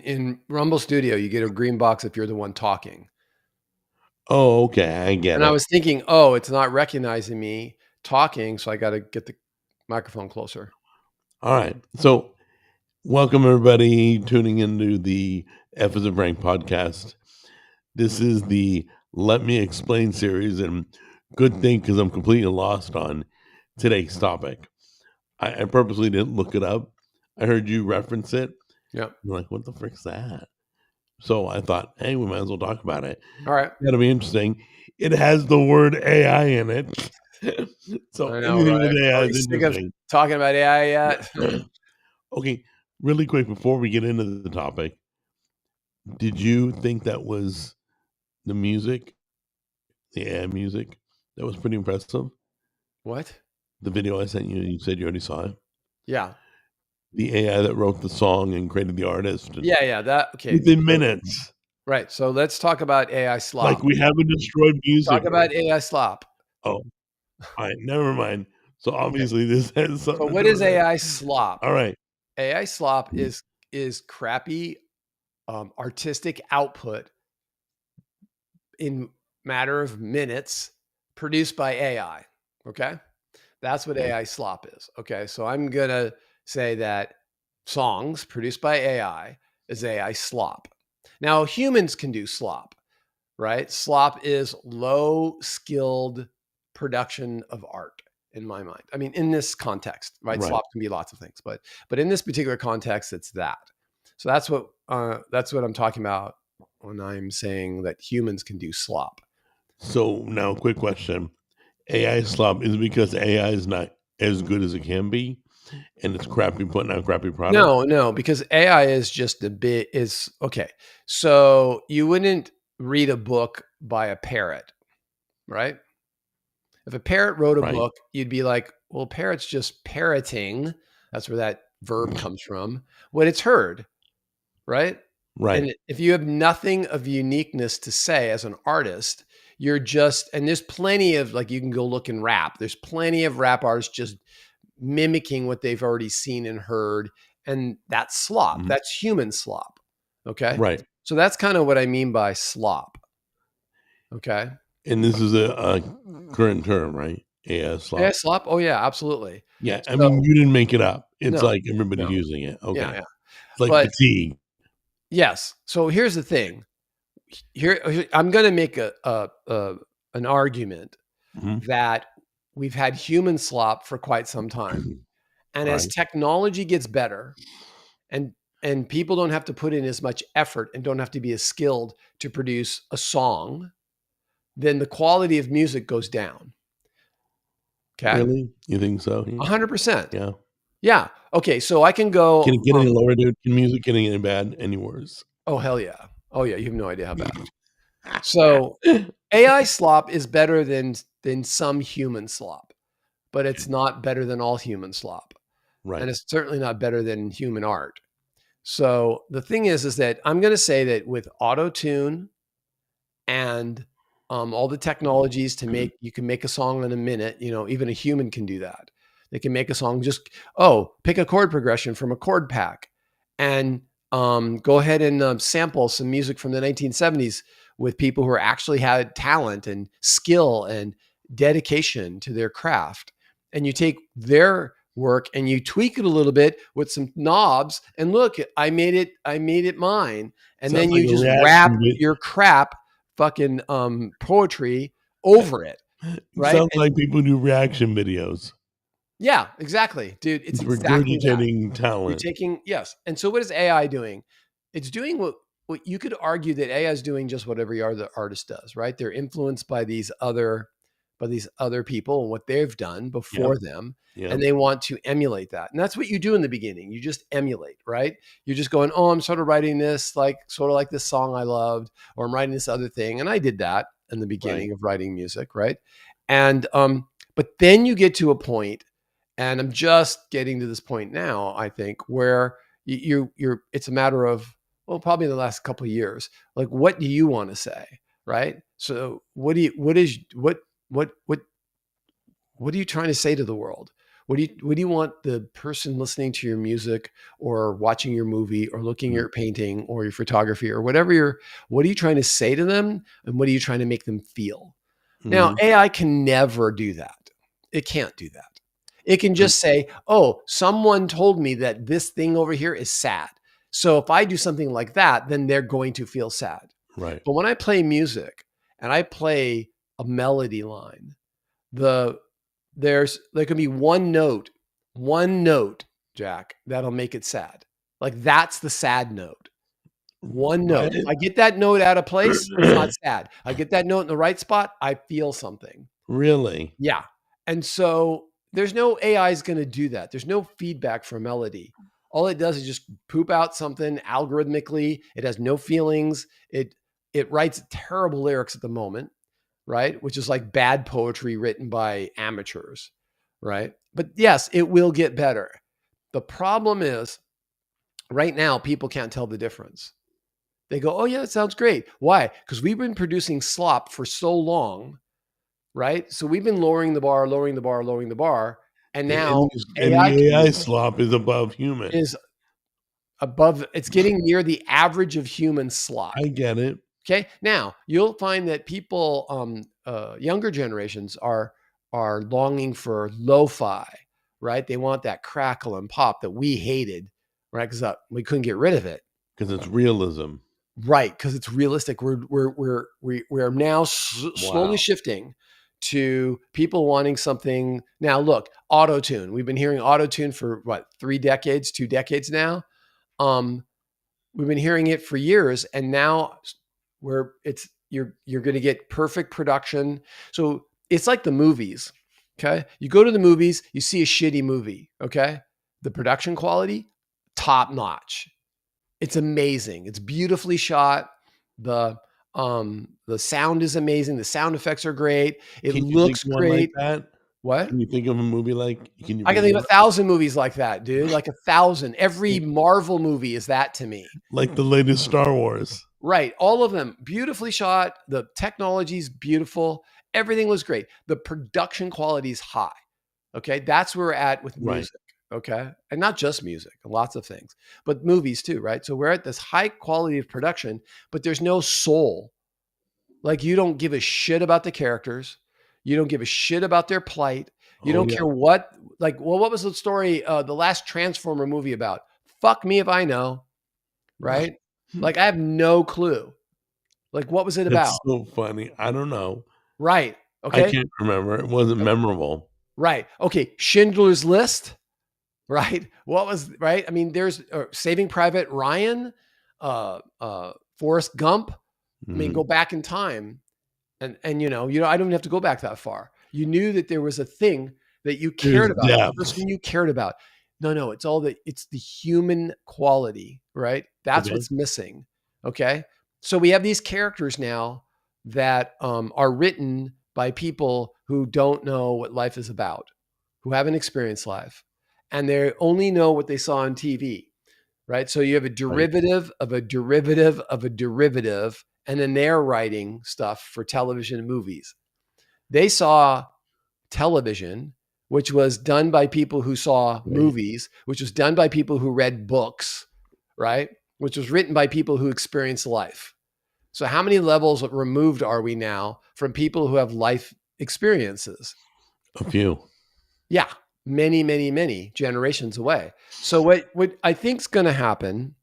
in Rumble Studio, you get a green box if you're the one talking. Oh, okay. I get And it. I was thinking, oh, it's not recognizing me talking, so I got to get the microphone closer. All right. So, welcome everybody tuning into the F is a Frank podcast. This is the Let Me Explain series, and good thing because I'm completely lost on today's topic. I purposely didn't look it up. I heard you reference it. Yeah. I'm like, what the frick's that? So I thought, hey, we might as well talk about it. All right. That'll be interesting. It has the word AI in it. So I know, anything right? with AI Are is we sick of interesting. talking about AI yet? Okay, really quick before we get into the topic, did you think that was the music, the AI music, that was pretty impressive? What? The video I sent you, you said you already saw it. Yeah. The AI that wrote the song and created the artist. And Yeah. That okay. within minutes. Right. So let's talk about AI slop. Like we haven't destroyed music. Talk about AI slop. Oh, all right, never mind. So obviously this has something So to what do is with it. AI slop? All right. AI slop is crappy artistic output in matter of minutes produced by AI. Okay. That's what AI slop is. Okay. So I'm going to say that songs produced by AI is AI slop. Now, humans can do slop, right? Slop is low skilled production of art in my mind. I mean, in this context, right? Slop can be lots of things, but in this particular context, it's that. So that's what I'm talking about when I'm saying that humans can do slop. So now, quick question: AI slop is it because AI is not as good as it can be, and it's crappy putting out crappy products? No, because AI is just a bit is okay. So you wouldn't read a book by a parrot, right? If a parrot wrote a book, you'd be like, well, parrot's just parroting. That's where that verb comes from. What it's heard, right? Right. And if you have nothing of uniqueness to say as an artist, you're just, and there's plenty of, like, you can go look in rap. There's plenty of rap artists just mimicking what they've already seen and heard. And that's slop. That's human slop. Okay. Right. So that's kind of what I mean by slop. Okay. And this is a current term, right? AI slop. AI slop. Oh yeah, absolutely. Yeah. I mean, you didn't make it up. It's No, like everybody's no. using it. Okay. Yeah. It's like fatigue. Yes. So here's the thing. Here I'm going to make an argument that we've had human slop for quite some time. And as technology gets better and people don't have to put in as much effort and don't have to be as skilled to produce a song, then the quality of music goes down. Okay. Really? You think so? 100%. Yeah. Yeah. Okay. So I can go. Can it get any lower, dude? Can music get any bad, any worse? Oh, hell yeah. Oh yeah. You have no idea how bad. So AI slop is better than some human slop, but it's not better than all human slop. Right. And it's certainly not better than human art. So the thing is that I'm going to say that with auto-tune and all the technologies to make, you can make a song in a minute, even a human can do that. They can make a song, just, pick a chord progression from a chord pack and go ahead and sample some music from the 1970s with people who actually had talent and skill and dedication to their craft. And you take their work and you tweak it a little bit with some knobs and look, I made it mine. And then you just wrap your crap fucking poetry over it. Right. Sounds like people do reaction videos. Yeah, exactly, dude. It's regurgitating talent. You're taking, yes. And so what is AI doing? It's doing what you could argue that AI is doing just what every other artist does, right? They're influenced by these other people and what they've done before them. And they want to emulate that. And that's what you do in the beginning. You just emulate, right? You're just going, oh, I'm sort of writing this, sort of like this song I loved, or I'm writing this other thing. And I did that in the beginning of writing music, right? And but then you get to a point, and I'm just getting to this point now, I think, where you're it's a matter of, well, probably in the last couple of years, like, what do you want to say, right? So what are you trying to say to the world? What do you want the person listening to your music or watching your movie or looking at Mm, your painting or your photography or what are you trying to say to them and what are you trying to make them feel? Now, mhm. AI can never do that. It can't do that. It can Mm, just say, "Oh, someone told me that this thing over here is sad. So if I do something like that, then they're going to feel sad." right. But when I play music and I play a melody line, the there can be one note, Jack, that'll make it sad. Like that's the sad note. One note. If Right? I get that note out of place, it's not sad. I get that note in the right spot, I feel something. Really? Yeah. And so there's no AI is going to do that. There's no feedback for melody. All it does is just poop out something algorithmically. It has no feelings. It writes terrible lyrics at the moment, right? Which is like bad poetry written by amateurs, right? But yes, it will get better. The problem is right now people can't tell the difference. They go, "Oh yeah, it sounds great." Why? Because we've been producing slop for so long, right? So we've been lowering the bar, lowering the bar, lowering the bar, and now And AI the can AI slop is above human. is above. It's getting near the average of human slop. I get it Okay. Now you'll find that people, younger generations are longing for lo-fi, right? They want that crackle and pop that we hated, right? Because we couldn't get rid of it. because it's realism. Right, because it's realistic. We're now slowly Wow. shifting to people wanting something. Now, look, auto tune. We've been hearing auto tune for what 3 decades, 2 decades now. Um, we've been hearing it for years, and now where it's you're going to get perfect production. So it's like the movies. Okay, you go to the movies, you see a shitty movie. Okay, the production quality top notch. It's amazing. It's beautifully shot. The the sound is amazing. The sound effects are great. It Can you think looks of one like great. that? What? Can you think of a movie like can you I can bring think of one? 1,000 movies like that, dude. Like 1,000. Every Like Marvel movie is that to me. like the latest Star Wars. Right. All of them beautifully shot. The technology's beautiful. Everything was great. The production quality is high. Okay. That's where we're at with Right. music. Okay. And not just music, lots of things, but movies too. Right. So we're at this high quality of production, but there's no soul. Like you don't give a shit about the characters. You don't give a shit about their plight. You Oh, don't yeah. care what, like, well, what was the story, the last Transformer movie about? Fuck me if I know. Right. Like I have no clue. Like, what was it about? That's so funny. I don't know. Right. I Okay. can't remember. It wasn't memorable. Right. Okay. Schindler's List. Right. What was right? I mean, there's Saving Private Ryan, Forrest Gump. I mean, Mhm. go back in time, and I don't even have to go back that far. You knew that there was a thing that you There's cared about, a depth. person you cared about. No, it's the human quality, right? That's Okay. what's missing. Okay. So we have these characters now that are written by people who don't know what life is about, who haven't experienced life, and they only know what they saw on TV, right? So you have a Right. derivative of a derivative of a derivative, and then they're writing stuff for television and movies. They saw television, which was done by people who saw Right. movies, which was done by people who read books, right? Which was written by people who experienced life. So, how many levels removed are we now from people who have life experiences? A few. Yeah, many, many, many generations away. So, what I think is going to happen,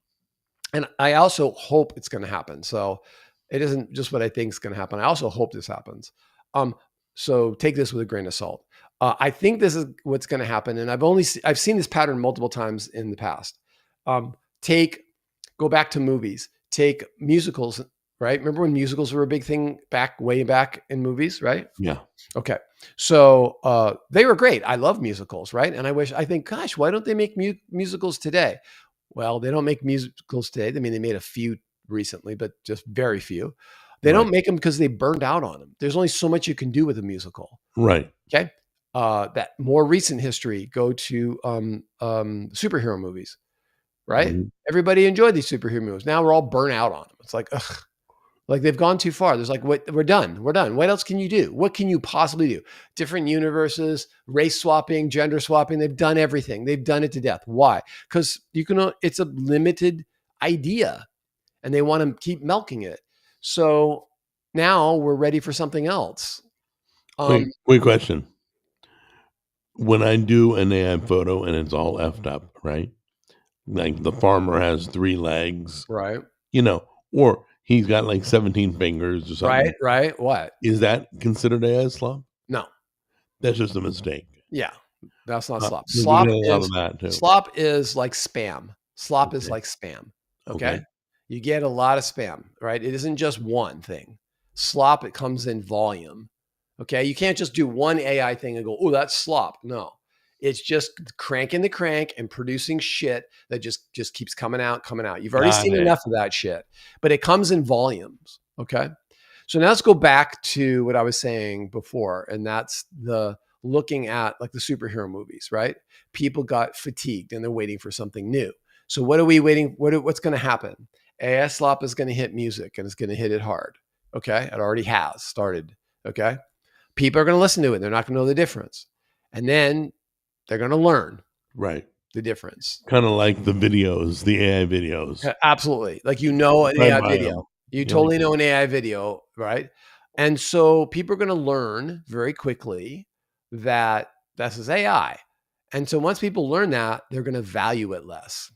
and I also hope it's going to happen. So, it isn't just what I think is going to happen. I also hope this happens. Um, so take this with a grain of salt. I think this is what's going to happen, and I've seen this pattern multiple times in the past. Um, take Go back to movies. Take musicals, right? Remember when musicals were a big thing way back in movies, right? Yeah. Okay. So they were great. I love musicals, right? And I think, gosh, why don't they make musicals today? Well, they don't make musicals today. I mean, they made a few recently, but just very few. They Right. don't make them because they burned out on them. There's only so much you can do with a musical. Right. Okay. That more recent history, go to superhero movies, right? Mhm. Everybody enjoyed these superhero movies. Now we're all burnt out on them. It's like, ugh, Like they've gone too far. There's like, what, we're done. We're done. What else can you do? What can you possibly do? Different universes, race swapping, gender swapping. They've done everything. They've done it to death. Why? Because it's a limited idea and they want to keep milking it. So now we're ready for something else. Wait, quick question. When I do an AI photo and it's all effed up, right? Like the farmer has 3 legs, Right. or he's got like 17 fingers or something. Right. What? Is that considered AI slop? No. That's just a mistake. Yeah. That's not slop. 'Cause we get a lot of that too. Slop is like spam. Slop is Okay. like spam. Okay. Okay. You get a lot of spam, right? It isn't just one thing. Slop, it comes in volume. Okay. You can't just do one AI thing and go, oh, that's slop. No. It's just cranking the crank and producing shit that just keeps coming out, coming out. You've already Got seen it. enough of that shit, but it comes in volumes. Okay. So now let's go back to what I was saying before, and that's the looking at like the superhero movies, right? People got fatigued and they're waiting for something new. So what are we waiting? What's going to happen? AI slop is going to hit music and it's going to hit it hard. Okay. It already has started. Okay. People are going to listen to it. They're not going to know the difference. And then they're going to learn Right. the difference. Kind of like the videos, the AI videos. Absolutely. Like, an AI video. You totally know an AI video, right? And so people are going to learn very quickly that this is AI. And so once people learn that, they're going to value it less.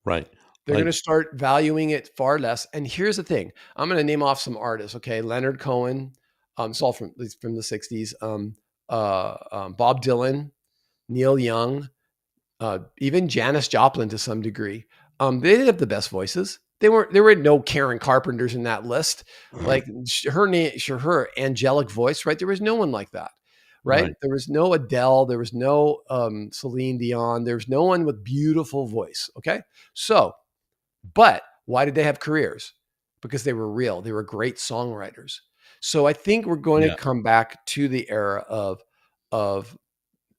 Right. They're going to start valuing it far less. And here's the thing. I'm going to name off some artists, okay? Leonard Cohen, it's all from the 60s. Bob Dylan, Neil Young, even Janis Joplin to some degree. They didn't have the best voices. There were no Karen Carpenters in that list. Like her angelic voice, right? There was no one like that, right? There was no Adele. There was no Celine Dion. There was no one with beautiful voice. Okay. So, but why did they have careers? Because they were real. They were great songwriters. So I think we're going to come back to the era of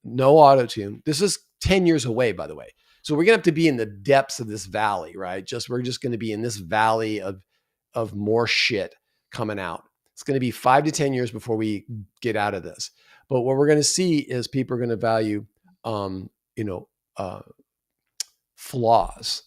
no auto-tune. This is 10 years away, by the way. So we're going to have to be in the depths of this valley, right? We're just going to be in this valley of more shit coming out. It's going to be 5 to 10 years before we get out of this. But what we're going to see is people are going to value, flaws.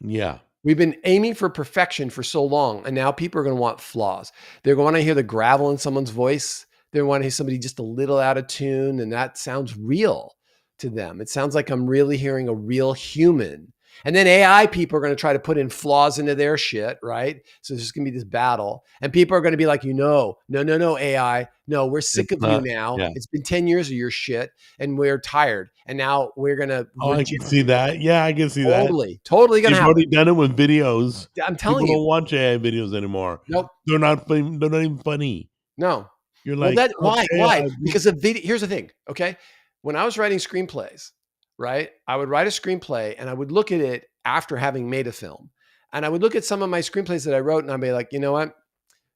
Yeah. We've been aiming for perfection for so long, and now people are going to want flaws. They're going to want to hear the gravel in someone's voice. They want to hear somebody just a little out of tune, and that sounds real to them. It sounds like I'm really hearing a real human. And then AI people are going to try to put in flaws into their shit, right? So there's going to be this battle, and people are going to be like, no, AI, no, we're sick of you now. Yeah. It's been 10 years of your shit, and we're tired, and now we're going to. Oh, I can see that. Yeah, I can see that. Totally going to happen. You've already done it with videos. I'm telling people you, don't watch AI videos anymore. Nope, they're not even funny. No. You're like, why? Because of video. Here's the thing. Okay. When I was writing screenplays, right, I would write a screenplay and I would look at it after having made a film. And I would look at some of my screenplays that I wrote and I'd be like, you know what?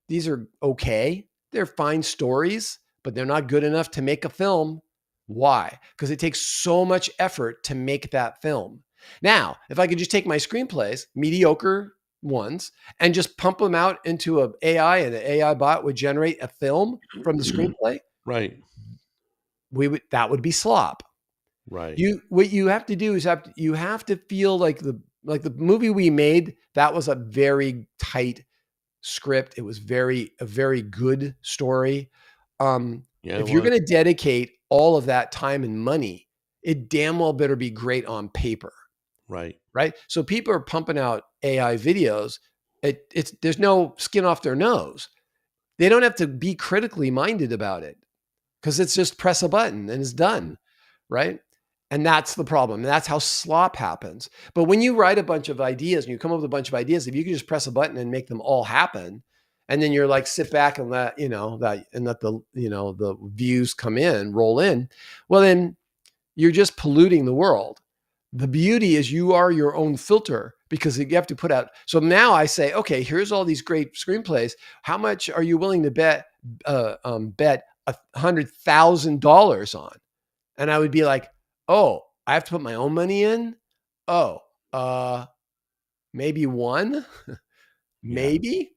These are okay. They're fine stories, but they're not good enough to make a film. Why? Because it takes so much effort to make that film. Now, if I could just take my screenplays, mediocre ones, and just pump them out into an AI, and an AI bot would generate a film from the screenplay, right? That would be slop. Right. What you have to do is you have to feel like the movie we made, that was a very tight script. It was a very good story. If you're going to dedicate all of that time and money, it damn well better be great on paper. Right. Right. So people are pumping out AI videos. There's no skin off their nose. They don't have to be critically minded about it because it's just press a button and it's done. Right. And that's the problem. And that's how slop happens. But when you write a bunch of ideas and you come up with a bunch of ideas, if you can just press a button and make them all happen, and then you're like, sit back and let the views come in, roll in, well, then you're just polluting the world. The beauty is you are your own filter because you have to put out. So now I say, okay, here's all these great screenplays. How much are you willing to bet $100,000 on? And I would be like, oh, I have to put my own money in. Oh, maybe one, maybe.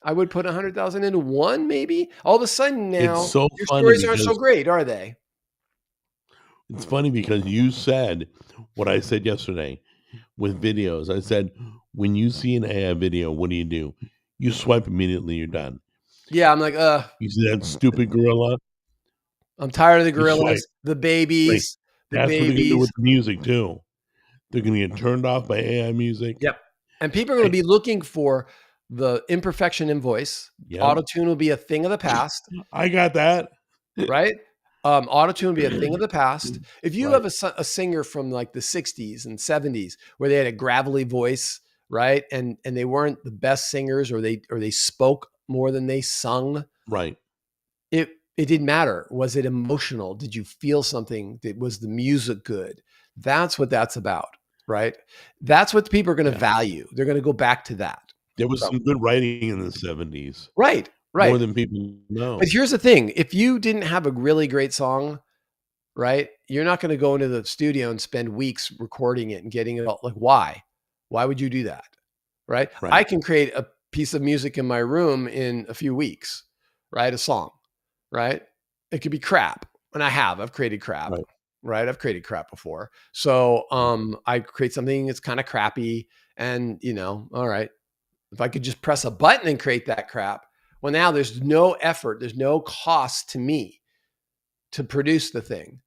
I would put 100,000 into one, maybe. All of a sudden It's now, so your funny stories aren't so because great, are they? you said what I said yesterday with videos. I said, when you see an AI video, what do? You swipe immediately, you're done. Yeah, I'm like, You see that stupid gorilla? I'm tired of the You swipe. gorillas, the Right. babies, the That's what they're gonna do babies. with the music too. They're gonna get turned off by AI music. Yep. And people are going I to be looking for the imperfection in voice. Yep. Auto-tune will be a thing of the past, I got that. right? Auto-tune will be a thing of the past. If you Right, have a singer from like the 60s and 70s where they had a gravelly voice, right? And they weren't the best singers, or they spoke more than they sung, right. it didn't matter. Was it emotional? Did you feel something? Was the music good? That's what that's about, right? That's what people are going to Yeah. value. They're going to go back to that. There was So, some good writing in the '70s, right, more right. than people But know. here's the thing: if you didn't have a really great song, right, you're not going to go into the studio and spend weeks recording it and getting it all. Like, why? Why would you do that? Right? I Right, can create a piece of music in my room in a few weeks, right? A song, right? It could be crap. And I've created crap, right, right? I've created crap before. So right, I create something that's kind of crappy. And all right, if I could just press a button and create that crap, well, now there's no effort, there's no cost to me to produce the thing.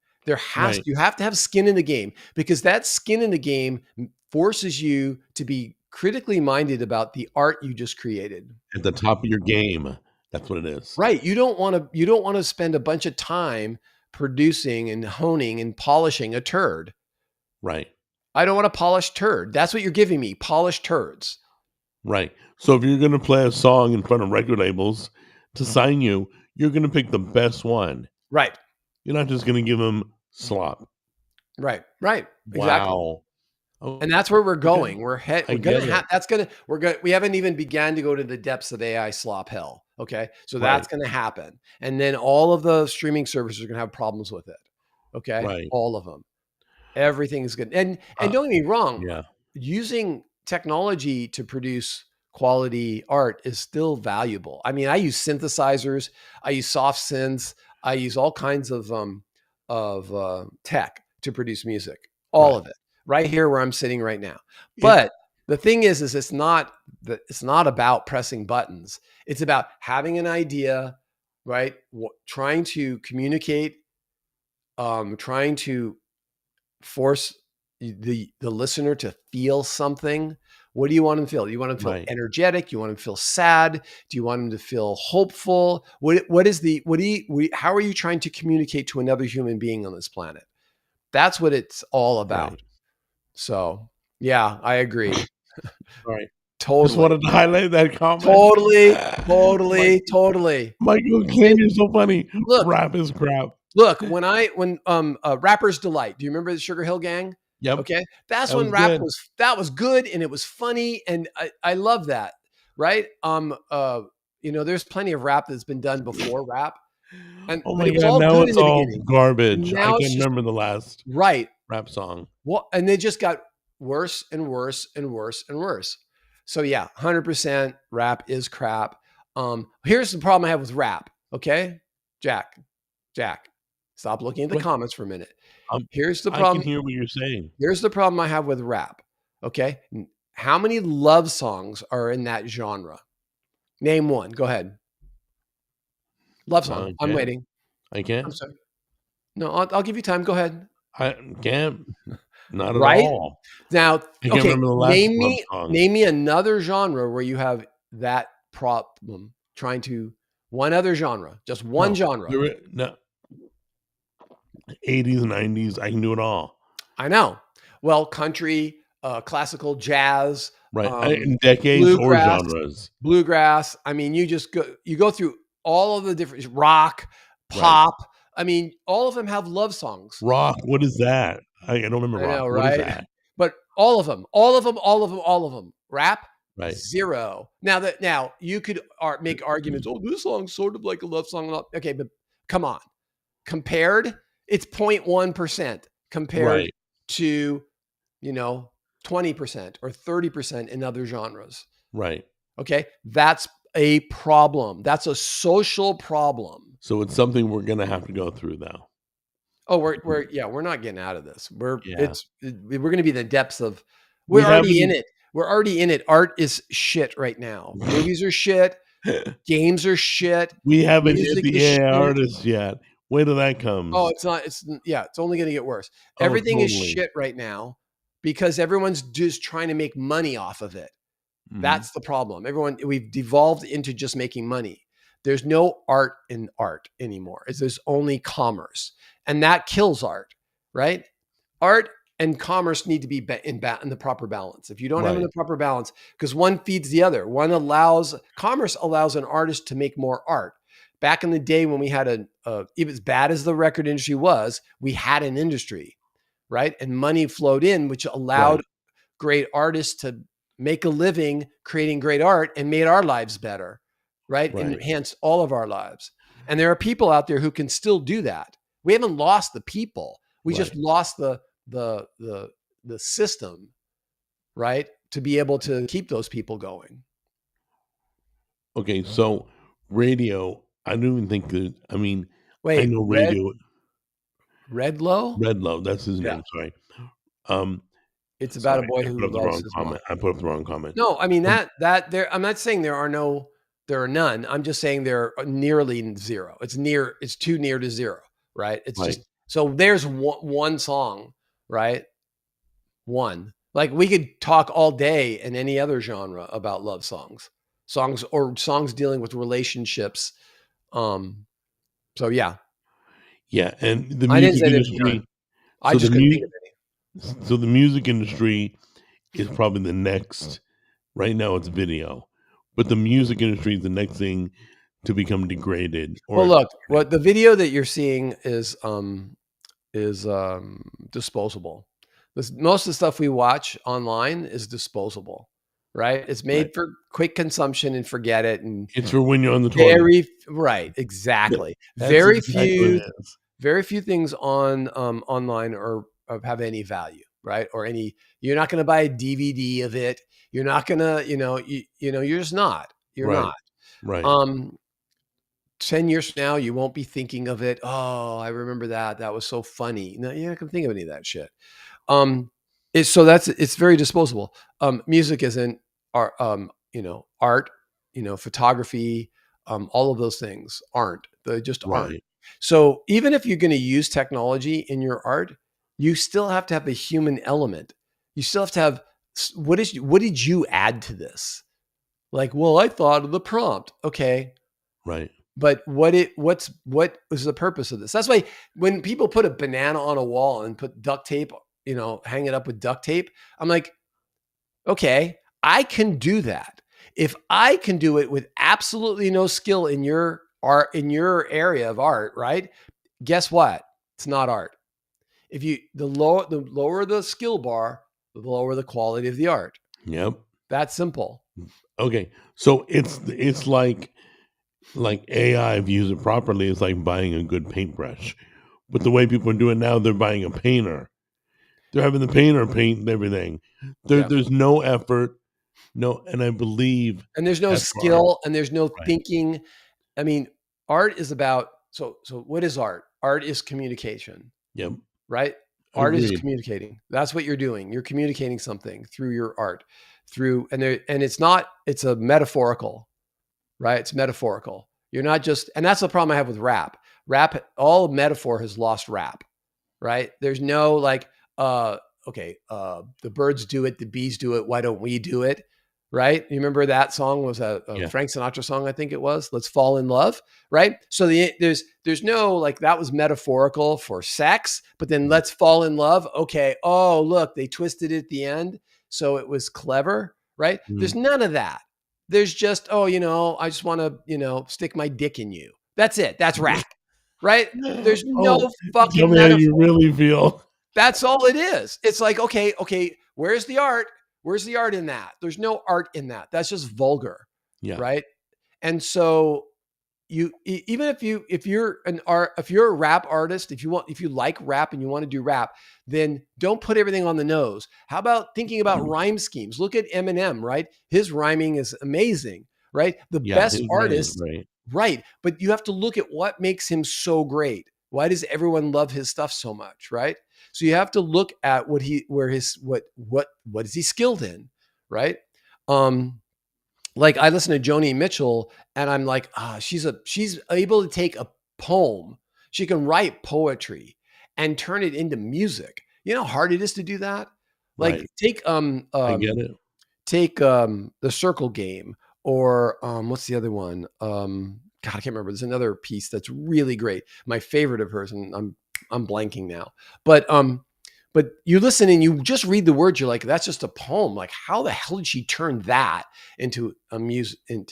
right. You have to have skin in the game, because that skin in the game forces you to be critically minded about the art you just created. At the top of your game. That's what it is. Right. You don't want to spend a bunch of time producing and honing and polishing a turd. Right, I don't want a polished turd. That's what you're giving me, polished turds. right. So if you're gonna play a song in front of record labels to sign you, you're gonna pick the best one. Right. You're not just gonna give them slop. Right. Right. Exactly. Wow. And that's where we're Okay, going. I We're gonna get have it. that's gonna we're going we haven't even began to go to the depths of AI slop hell. Okay. So that's Right, gonna happen. And then all of the streaming services are gonna have problems with it. Okay. right. All of them. Everything is good. And Uh, don't get me wrong, yeah, using technology to produce quality art is still valuable. I mean, I use synthesizers, I use soft synths, I use all kinds of tech to produce music, all right. of it, right here where I'm sitting right now. It But the thing is it's not about pressing buttons. It's about having an idea, right? Trying to communicate, trying to force the listener to feel something. What do you want them to feel? Do you want them to feel Right. energetic? You want them to feel sad? Do you want them to feel hopeful? What is the what do you how are you trying to communicate to another human being on this planet? That's what it's all about. Right. So, yeah, I agree. Right. Just Totally. wanted to highlight that comment. Totally, Mike totally, totally. Michael And Caine, you're so funny. look, Rap is crap. look, when Rapper's Delight. Do you remember the Sugar Hill Gang? Yep, Okay. That's that when was good. that was good and it was funny and I love that. Right? There's plenty of rap that's been done before rap, Oh but my it was god, all now good in it's the all beginning. garbage. I Now can't it's just remember the last right. rap song. Well, and they just got worse and worse and worse and worse. So yeah, 100% rap is crap. Here's the problem I have with rap. Okay, Jack, stop looking at the What? comments for a minute. Um, Here's the I can problem. hear what you're saying. Here's the problem I have with rap. Okay, how many love songs are in that genre? Name one. Go ahead. Love song. I I'm can't. waiting. I I'm can't. sorry. No, I'll give you time. Go ahead. I can't. Not at Right all. now, I can't okay. remember the last Name love me song. name me another genre where you have that problem. Trying to one other genre, just one No, genre. no 80s, 90s. I can do it all. I know. Well, country, classical, jazz, Right. um, In decades or bluegrass, genres. bluegrass. I mean, you go through all of the different rock, Right. pop. I mean, all of them have love songs. Rock. What is that? I don't remember I know, rock. What is right? that? But all of them, all of them, all of them, all of them. Rap, Right. zero. Now you could make arguments. Oh, this song's sort of like a love song. Okay, but come on. Compared, it's 0.1% compared Right. to 20% or 30% in other genres. Right. Okay, that's a problem. That's a social problem. So it's something we're gonna have to go through now. Oh, we're not getting out of this. Yeah. We're going to be in the depths of. We We're already in haven't it. We're already in it. Art is shit right now. Movies are shit. Games are shit. we haven't hit Music the is AI shit. artists yet. Wait till that Oh, comes. it's not. It's yeah. It's only going to get worse. Oh, Everything is totally. shit right now because everyone's just trying to make money off of it. Mhm. That's the problem. We've devolved into just making money. There's no art in art anymore. There's only commerce, and that kills art, right? Art and commerce need to be in the proper balance. If you don't have in Right. the proper balance, because one feeds the other, commerce allows an artist to make more art. Back in the day when we had even as bad as the record industry was, we had an industry, right? And money flowed in, which allowed Right. great artists to make a living creating great art and made our lives better, right? Right. Enhance all of our lives. And there are people out there who can still do that. We haven't lost the people. We just Right. lost the system, right? To be able to keep those people going. Okay, so radio, I don't even think that I mean, I Wait, know radio Redlow? Redlow, that's his Yeah. name, sorry. Um, It's about a sorry, boy I put who up the loves wrong his mom. comment. I put up the wrong comment. No, I mean Um, that there. I'm not saying there are none. I'm just saying there are nearly zero. It's too near to zero, right? It's right. just so there's one song, right? One. Like we could talk all day in any other genre about love songs dealing with relationships. Um, so yeah, Yeah, and the I didn't music say there's none. industry I so the just couldn't think mu of any. so the music industry is probably the next right now it's video, but the music industry is the next thing to become degraded Well, or look, what the video that you're seeing is disposable. Most of the stuff we watch online is disposable, right? It's right. made for quick consumption and forget it. And It's for when you're on the toilet. right, Yeah, exactly. that's exactly what it is. Very few things online have any value, right? Or any. You're not going to buy a DVD of it. You're not going to, you're just not. You're Right, not. right. Um, 10 years from now, you won't be thinking of it. Oh, I remember that. That was so funny. No, you're not going to think of any of that shit. Um, it's very disposable. Music isn't art, art, photography, all of those things aren't. They just aren't. Right. So even if you're going to use technology in your art, you still have to have the human element. You still have to have what did you add to this? Like, well, I thought of the prompt. Okay, Right. but what is the purpose of this? That's why when people put a banana on a wall and put duct tape, hang it up with duct tape, I'm like, okay, I can do that. If I can do it with absolutely no skill in your art, in your area of art, right? Guess what? It's not art. If you the lower the skill bar, the lower the quality of the art. Yep. That's simple. Okay. So it's like AI, if you use it properly, it's like buying a good paintbrush. But the way people do it now, they're buying a painter. They're having the painter paint everything. Yeah. There's no effort, no, and I believe And there's no that's for art. skill and there's no Right. thinking. I mean, art is about so what is art? Art is communication, Yep. right? Art is Agreed. communicating. That's what you're doing. You're communicating something through your art. And it's a metaphorical, right? It's metaphorical. You're not just and that's the problem I have with rap. All metaphor has lost rap, right? There's no like, okay, the birds do it, the bees do it. Why don't we do it? Right? You remember that song was a Yeah. Frank Sinatra song, I think it was. Let's fall in love, right? So there's no like that was metaphorical for sex, but then let's fall in love. Okay. Oh, look, they twisted it at the end, so it was clever, right? There's Mhm. none of that. There's just I just want to stick my dick in you. That's it. That's rap, right? There's no Oh, tell fucking me how you metaphor. really feel. That's all it is. It's like, okay, where's the art? Where's the art in that? There's no art in that. That's just vulgar, Yeah. right? And so even if you're a rap artist, if you like rap and you want to do rap, then don't put everything on the nose. How about thinking about rhyme schemes? Look at Eminem, right? His rhyming is amazing, right? The Yeah, best his name is artists, great. right? But you have to look at what makes him so great. Why does everyone love his stuff so much, right? So you have to look at what is he skilled in, right? Um, like I listen to Joni Mitchell and I'm like, she's able to take a poem. She can write poetry and turn it into music. You know how hard it is to do that? Like Right. I get it. take the Circle Game or what's the other one? God, I can't remember. There's another piece that's really great. My favorite of hers, and I'm blanking now. But you listen and you just read the words, you're like, that's just a poem. Like, how the hell did she turn that into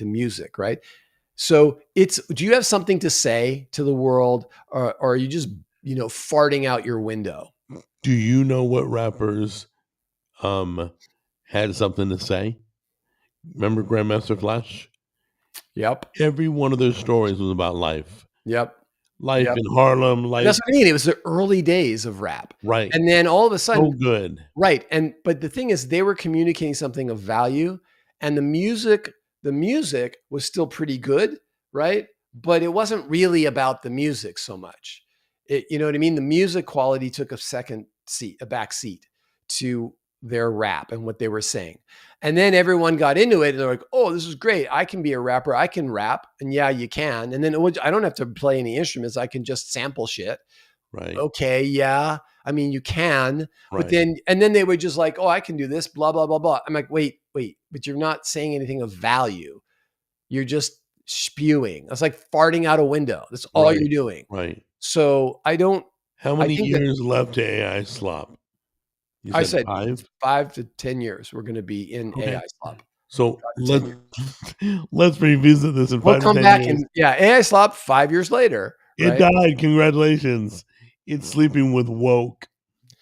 music, right? So do you have something to say to the world, or are you just, farting out your window? Do you know what rappers um had something to say? Remember Grandmaster Flash? Yep. Every one of their stories was about life. Yep. Life Yep. in Harlem, life That's what I mean. It was the early days of rap. right. And then all of a So sudden, good. right. But the thing is they were communicating something of value and the music was still pretty good, right? But it wasn't really about the music so much. You know what I mean? The music quality took a back seat to their rap and what they were saying. And then everyone got into it and they're like, "Oh, this is great. I can be a rapper. I can rap." And yeah, you can. And then I don't have to play any instruments. I can just sample shit. Right. Okay, yeah. I mean, you can, but Right. then they would just like, "Oh, I can do this, blah, blah, blah, blah." I'm like, wait, but you're not saying anything of value. You're just spewing. It's like farting out a window. That's all Right. you're doing. Right. So How I many think that years left to AI slop? You I said said 5? 5 to 10 years, we're going to be in Okay. AI slop. So 5 to 10 years. let's revisit this in We'll 5 to come 10 back years. and yeah, AI slop 5 years later, It right? died. Congratulations. It's sleeping with woke,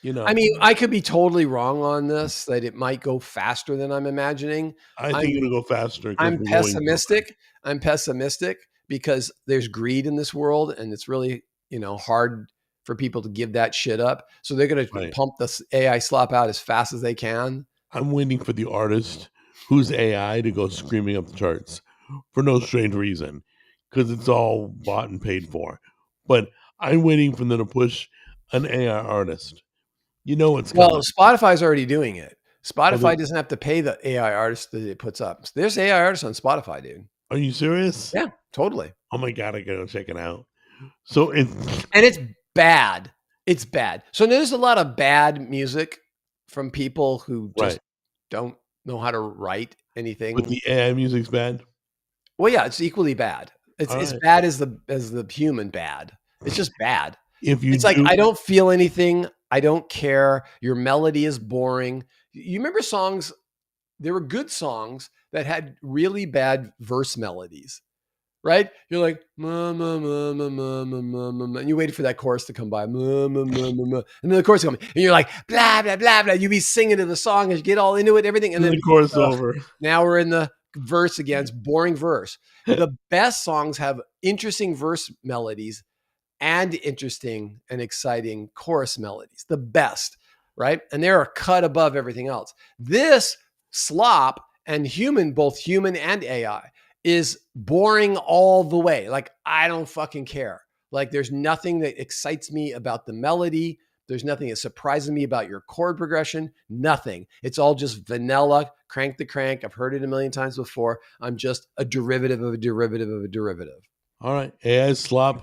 you I know. mean, I could be totally wrong on this, that it might go faster than I'm imagining. I think I'm it'll go faster because I'm we're going so fast. pessimistic. I'm pessimistic because there's greed in this world and it's really, hard for people to give that shit up. So they're going to Right. pump this AI slop out as fast as they can. I'm waiting for the artist whose AI to go screaming up the charts for no strange reason because it's all bought and paid for. But I'm waiting for them to push an AI artist. You know it's Well, coming. Spotify's already doing it. Are, they, Spotify doesn't have to pay the AI artist that it puts up. There's AI artists on Spotify, dude. are you serious? Yeah, totally. Oh my god, I gotta check it out. So it's And it's bad. It's bad. So there's a lot of bad music from people who just right, don't know how to write but anything. the AI music's bad. Well, yeah, it's equally bad. It's All as right. bad as the human bad. It's just bad. If you It's like, do, I don't feel anything. I don't care. Your melody is boring. You remember songs, there were good songs that had really bad verse melodies, right? You're like, ma, ma, ma, ma, ma, ma, ma, ma, ma, and you waited for that chorus to come by, ma, ma, ma, ma, ma, and then the chorus comes, and you're like, blah, blah, blah, blah. You be singing to the song and you get all into it, everything, and then then the chorus ugh, over. now we're in the verse again. It's boring verse. The best songs have interesting verse melodies and interesting and exciting chorus melodies. The best, right? And they're a cut above everything else. This slop and both human and AI, is boring all the way. Like, I don't fucking care. Like, there's nothing that excites me about the melody. There's nothing that surprises me about your chord progression. Nothing. It's all just vanilla, crank the crank. I've heard it a million times before. I'm just a derivative of a derivative of a derivative. All right, AI slop.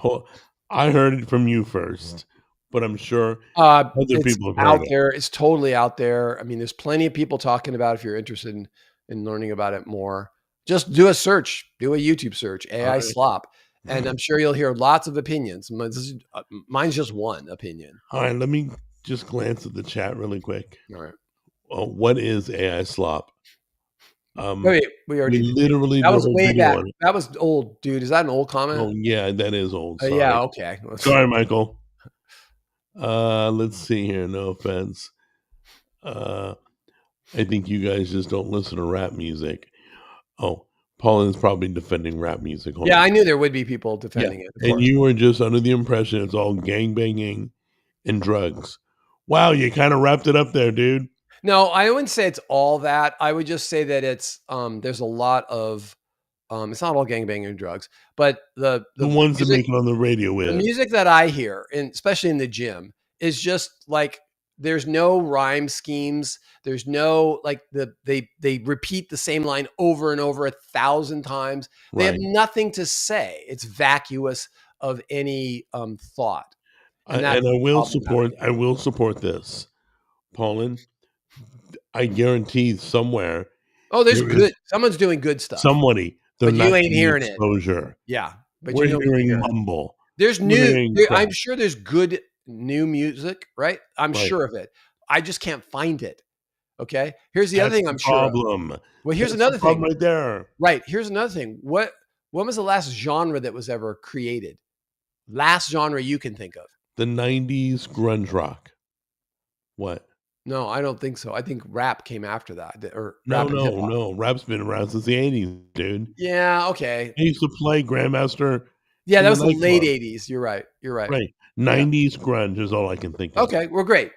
I heard it from you first, but I'm sure other It's people have heard out it. there. It's totally out there. I mean, there's plenty of people talking about it if you're interested in learning about it more. Just do a search, do a YouTube search, All AI right. slop, and I'm sure you'll hear lots of opinions. Mine's just one opinion. All right, let me just glance at the chat really quick. All right. What is AI slop? Wait, we We already did. literally That do a was whole way video back. on it. That was old, dude. Is that an old comment? Oh yeah, that is old. Yeah, Sorry, okay. sorry, Michael. Let's see here. No offense. Uh, I think you guys just don't listen to rap music. Oh, Pauline's probably defending rap music. Hold Yeah, on. I knew there would be people Yeah, defending it, of and course. you were just under the impression it's all gang banging and drugs. Wow, you kind of wrapped it up there, dude. No, I wouldn't say it's all that. I would just say that it's there's a lot of It's not all gangbanging and drugs, but The ones that make it on the radio the is. music that I hear, and especially in the gym, is just like there's no rhyme schemes. There's no like they repeat the same line over and over 1,000 times. They have Right. nothing to say. It's vacuous of any thought, and And that's problematic. I will support this. Paulin, I guarantee somewhere Oh, there's there is good. Someone's doing good stuff, somebody, they're but you not ain't getting hearing it. exposure. Yeah, but you We're don't need to hearing hear it. mumble. There's We're new. hearing crap. I'm sure there's good new music, right? I'm Right. sure of it. I just can't find it. Okay. Here's the other That's thing the I'm sure of. problem. Well, here's That's the another problem thing. right there. Right. Here's another thing. When was the last genre that was ever created? Last genre you can think of? The 90s grunge rock. What? No, I don't think so. I think rap came after that, or No, rap and hip no, hop. no. Rap's been around since the 80s, dude. Yeah. Okay. I used to play Grandmaster Yeah, in that the was the late nightclub. '80s. You're right. You're right. Right. Yeah. 90s grunge is all I can think of. Okay. Well, great.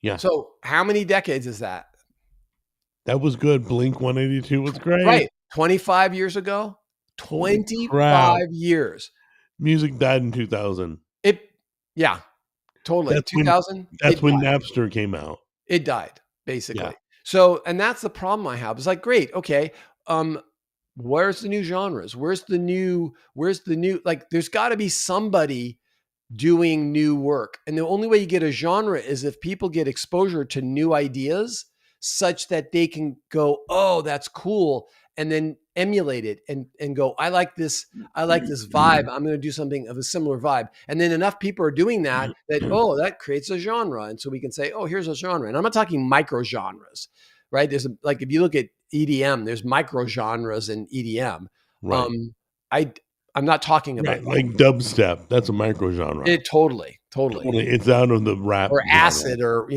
Yeah. So, how many decades is that? That was good. Blink 182 was great. Right. 25 years ago? Holy crap. 25 years. Music died in 2000. Yeah, totally. That's when 2000, that's when Napster came out. it died, Yeah. basically. So, and that's the problem I have. It's like, great, okay, where's the new genres? Where's the new, like, there's got to be somebody doing new work. And the only way you get a genre is if people get exposure to new ideas such that they can go, oh, that's cool. And then emulate it and go, I like this vibe. I'm going to do something of a similar vibe. And then enough people are doing that, oh, that creates a genre. And so we can say, oh, here's a genre. And I'm not talking micro genres, right? Like, if you look at EDM, there's micro genres in EDM. Right. I'm not talking about Right. Like dubstep. That's a micro genre. it. Totally. It's out of the rap Or genre. acid, or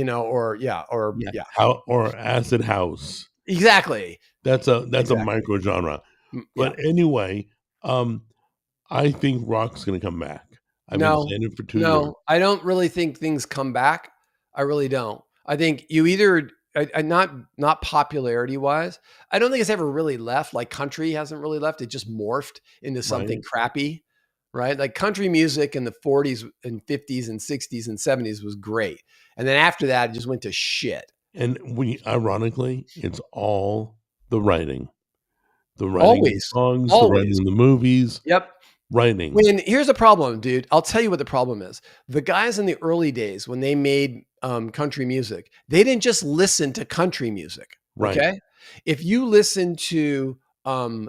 yeah. Or acid house. Exactly. That's a micro genre. Yeah. But anyway, I think rock's gonna come back. I've been saying it for 2 years. No, I don't really think things come back. I really don't. I think you either not popularity wise. I don't think it's ever really left. Like country hasn't really left. It just morphed into something crappy, right? Like country music in the 40s and 50s and 60s and 70s was great. And then after that, it just went to shit. And ironically, it's all the writing. The writing of the Always. songs, the writing of the movies. Yep. Writing. Here's the problem, dude. I'll tell you what the problem is. The guys in the early days when they made country music, they didn't just listen to country music. Right. Okay. If you listen to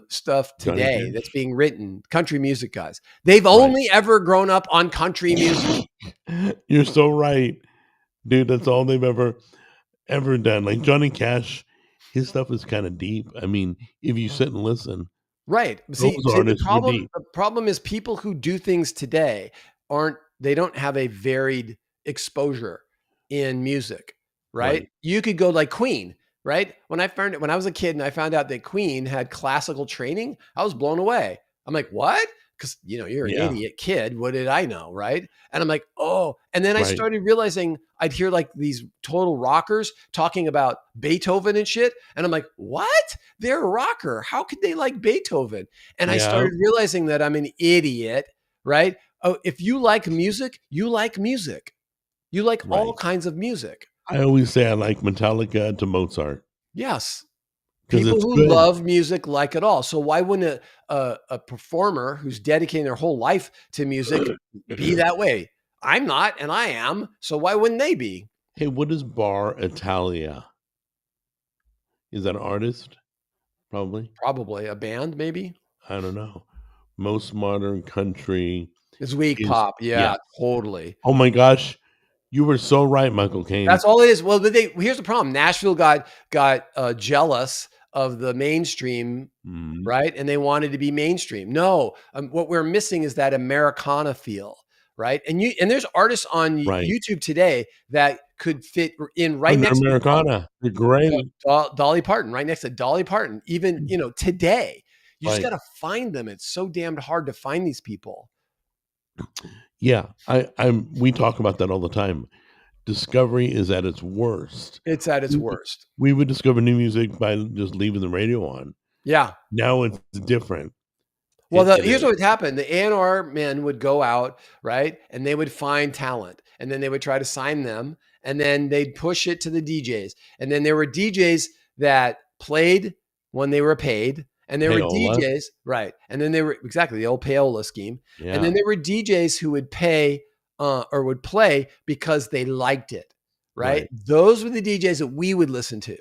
stuff today that's being written, country music guys, they've only ever grown up on country music. You're so right, dude. That's all they've ever done. Like Johnny Cash, his stuff is kind of deep. I mean, if you sit and listen. Right. See, the problem is people who do things today they don't have a varied exposure in music, right? You could go like Queen, right? When I was a kid and I found out that Queen had classical training, I was blown away. I'm like, what? Because you're an idiot kid. What did I know, right? And I'm like, oh. And then I started realizing I'd hear like these total rockers talking about Beethoven and shit. And I'm like, what? They're a rocker. How could they like Beethoven? And I started realizing that I'm an idiot, right? Oh, if you like music, you like music. You like all kinds of music. I always say I like Metallica to Mozart. Yes. People who love music like it all. So why wouldn't a performer who's dedicating their whole life to music be that way? I'm not, and I am. So why wouldn't they be? Hey, what is Bar Italia? Is that an artist? Probably a band, maybe. I don't know. Most modern country. It's weak pop. Yeah, totally. Oh my gosh. You were so right, Michael Caine. That's all it is. Well, here's the problem. Nashville got jealous of the mainstream, right? And they wanted to be mainstream. No, what we're missing is that Americana feel, right? And there's artists on YouTube today that could fit in next Americana. They're great. Dolly Parton, right next to Dolly Parton. Even today, you just got to find them. It's so damned hard to find these people. Yeah, we talk about that all the time. Discovery is at its worst. It's at its worst. We would discover new music by just leaving the radio on. Yeah. Now it's different. Well, It here's what is. would happen. The A&R men would go out, right? And they would find talent. And then they would try to sign them. And then they'd push it to the DJs. And then there were DJs that played when they were paid. And there were Payola. DJs, right? And then they were exactly the old payola scheme. And Yeah. then there were DJs who would pay or would play because they liked it, right? Right. Those were the DJs that we would listen to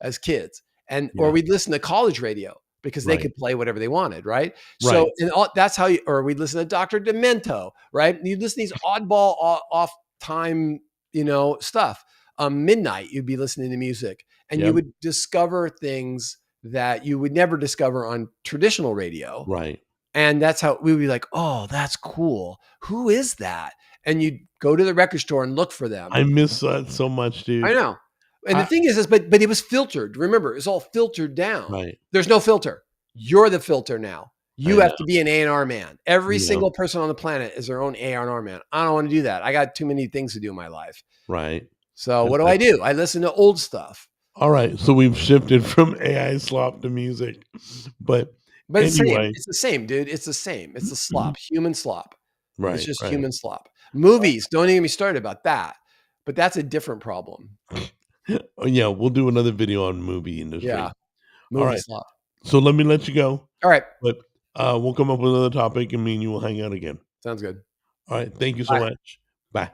as kids, and or Yeah. we'd listen to college radio because they Right. could play whatever they wanted, right? So, Right. and that's how you, or we'd listen to Dr. Demento, right? You'd listen to these oddball off time, stuff. Midnight, you'd be listening to music, and you Yep. would discover things that you would never discover on traditional radio. Right. And that's how we would be like, oh, that's cool. Who is that? And you'd go to the record store and look for them. I miss that so much, I dude. know. And the I thing is but it was filtered. Remember, it's all filtered down. Right. There's no filter. You're the filter now. I You have know. to be an A&R man. Every Yeah. single person on the planet is their own A&R man. I don't want to do that. I got too many things to do in my life. Right. So That's what do I it. do? I listen to old stuff. All right. So we've shifted from AI slop to music. But But it's the same. anyway. It's the same, dude. It's the same. It's the slop, human slop. It's Right. just Right. human slop. Movies, don't even get me started about that. But that's a different problem. Oh, yeah, we'll do another video on movie industry. Yeah. All Movie right. slop. So let me let you go. All right. But we'll come up with another topic and me and you will hang out again. Sounds good. All right. Thank you so Bye. much. Bye.